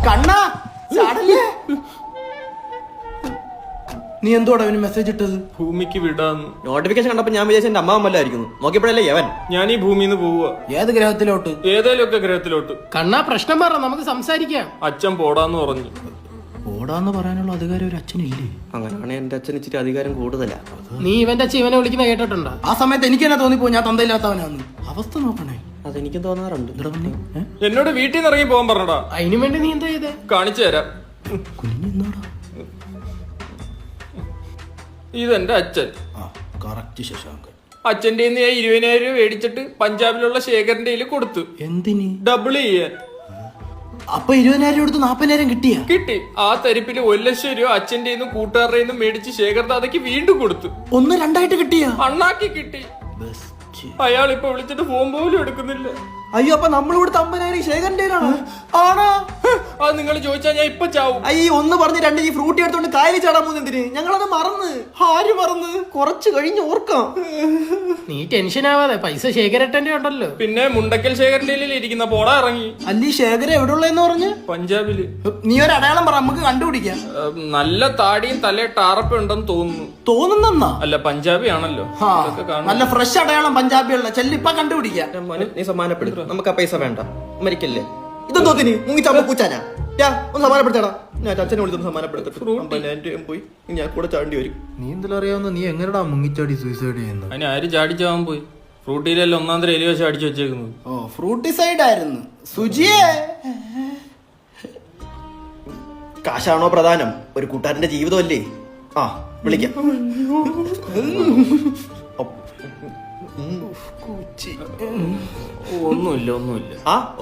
കണ്ണാ ചാടല്ലേ. നീ എന്തോടാ അവന് മെസ്സേജ് ഇട്ടത്? ഭൂമിക്ക് വിടാന്ന്. നോട്ടിഫിക്കേഷൻ കണ്ടപ്പോ ഞാൻ വിചാരിച്ച എന്റെ അമ്മാവല്ലായിരിക്കുന്നു. നോക്കിയപ്പോഴല്ലേ യവൻ. ഞാൻ ഈ ഭൂമിന്ന് പോവുക. ഏത് ഗ്രഹത്തിലോട്ട്? ഏതേലും ഒക്കെ ഗ്രഹത്തിലോട്ട്. കണ്ണാ പ്രശ്നം പറ, നമുക്ക് സംസാരിക്കാം. അച്ഛൻ പോടാന്ന് പറഞ്ഞു. ഓടാന്ന് പറയാനുള്ള അധികാരം ഒരു അച്ഛനില്ലേ? അങ്ങനെയാണ് എന്റെ അച്ഛൻ ഇച്ചിരി അധികാരം കൂടുതലാ. നീ ഇവന്റെ അച്ഛൻ ഇവനെ വിളിക്കുന്ന കേട്ടിട്ടുണ്ടോ? ആ സമയത്ത് എനിക്ക് തന്നെ തോന്നിപ്പോ ഞാൻ തന്തയില്ലാത്തവനാന്ന്. അവസ്ഥ നോക്കണേ. അതെനിക്കും തോന്നാറുണ്ട്. എന്നോട് വീട്ടിൽ നിന്ന് ഇറങ്ങി പോകാൻ പറഞ്ഞടാ. അതിനു വേണ്ടി നീ എന്താ ചെയ്തേ? കാണിച്ചു തരാം. ഇതെന്റെ അച്ഛൻ. അച്ഛൻ്റെ 20,000 രൂപ മേടിച്ചിട്ട് പഞ്ചാബിലുള്ള ശേഖരന്റെ കൊടുത്തു. എന്തിന്? ഡബിൾ ചെയ്യാൻ. അപ്പൊ 20,000 എടുത്ത് 40,000 കിട്ടിയ? കിട്ടി. ആ തരിപ്പില് 1,00,000 രൂപ അച്ഛൻ്റെ കൂട്ടുകാരുടെ മേടിച്ച് ശേഖർ ദാദയ്ക്ക് വീണ്ടും കൊടുത്തു. 1-2 കിട്ടിയ? അണ്ണാക്കി കിട്ടി. അയാൾ ഇപ്പൊ വിളിച്ചിട്ട് ഫോൺ പോലും എടുക്കുന്നില്ല. അയ്യോ, അപ്പൊ നമ്മളിവിടുത്തെ 50,000 ശേഖരന്റെ ആണോ? അത് നിങ്ങൾ ചോദിച്ചാൽ ഞാൻ ഇപ്പൊ ചാവും. അയ്യ, ഒന്ന് പറഞ്ഞ് 2 ഈ ഫ്രൂട്ടി എടുത്തോണ്ട് കായലിൽ ചാടാൻ പോകുന്നതിന് ഞങ്ങളത് മറന്ന്. ആര് മറന്ന്? കുറച്ച് കഴിഞ്ഞ് ഓർക്കാം. നീ ടെൻഷൻ ആവാതെ, പൈസ ശേഖരട്ടന്റെ ഉണ്ടല്ലോ. പിന്നെ മുണ്ടക്കൽ ശേഖരന്റെ ഇരിക്കുന്ന പോടാ ഇറങ്ങി. അല്ലീ ശേഖര എവിടെയുള്ളതെന്ന് പറഞ്ഞ്? പഞ്ചാബില്. നീ ഒരു അടയാളം പറ, നമുക്ക് കണ്ടുപിടിക്കാം. നല്ല താടിയും തലേ ടാറപ്പ് ഉണ്ടെന്ന് തോന്നുന്നു. തോന്നുന്നെന്നാ? അല്ല, പഞ്ചാബി ആണല്ലോ. നല്ല ഫ്രഷ് അടയാളം പഞ്ചാബിയുള്ള ചെല്ലിപ്പ കണ്ടുപിടിക്കാം. നീ സമ്മാനപ്പെടുത്തും. നമുക്ക് ആ പൈസ വേണ്ട, മരിക്കല്ലേ. ഇതെന്തോത്തിന് മുങ്ങിച്ചാമ്പ പൂച്ചാനാ? ഒന്ന് സമ്മാനപ്പെടുത്തടാ. ഞാൻ അച്ഛനെ വിളിച്ചൊന്ന് സമ്മാനപ്പെടുത്തും. പോയി ഞാൻ കൂടെ ചാണ്ടി വരും. നീ എന്തെങ്കിലും അറിയാവുന്ന, നീ എങ്ങനെടാ മുങ്ങിച്ചാടി സൂയിസൈഡ് ചെയ്യുന്നത്? അതിന് ആര് ചാടിച്ചാവാൻ പോയി? ഫ്രൂട്ടിയിലെല്ലാം 1-ാം തരം എലി വശം അടിച്ചു വെച്ചേക്കുന്നത്. ഓ, ഫ്രൂട്ടി സൈഡ് ആയിരുന്നു. സുജിയേ, കാശാണോ പ്രധാനം? ഒരു കൂട്ടുകാരന്റെ ജീവിതമല്ലേ. ആ, വിളിക്കാം.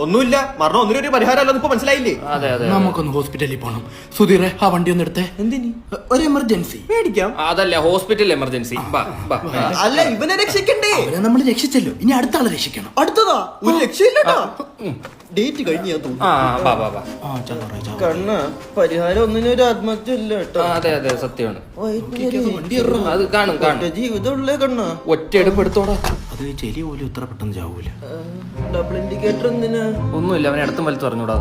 ഒന്നുമില്ല. മരണം ഒന്നിനൊരു പരിഹാരമല്ലെന്ന് ഇപ്പൊ മനസ്സിലായില്ലേ? അതെ അതെ, നമുക്കൊന്ന് ഹോസ്പിറ്റലിൽ പോണം. സുധീറെ, ആ വണ്ടി ഒന്ന് എടുത്തേ. എന്തിന്? ഒരു എമർജൻസി. മേടിക്കാം. അതല്ല, ഹോസ്പിറ്റൽ എമർജൻസി. അല്ല, ഇവനെ രക്ഷിക്കണ്ടേ? അവനെ നമ്മൾ രക്ഷിച്ചല്ലോ, ഇനി അടുത്ത ആളെ രക്ഷിക്കണം. അടുത്തതാ ഒരു രക്ഷയില്ലട്ടാ. ഡേറ്റ് കഴിഞ്ഞ് ഞാൻ തോന്നുന്നു. കണ്ണ പരിഹാരം ഒന്നിനൊരു ആത്മഹത്യ ഇല്ല കേട്ടോ. അതെ അതെ, സത്യമാണ്. അത് കാണും ജീവിതമുള്ളേ കണ്ണ. ഒറ്റ എടുപ്പെടുത്തോടാ. അത് ചെലി പോലും ഇത്ര പെട്ടെന്ന് ചാവൂല. ഡബിൾ ഇൻഡിക്കേറ്റർ എന്തിനാ? ഒന്നുമില്ല, അവനെ അടുത്തും വലുത്ത് പറഞ്ഞൂടാ.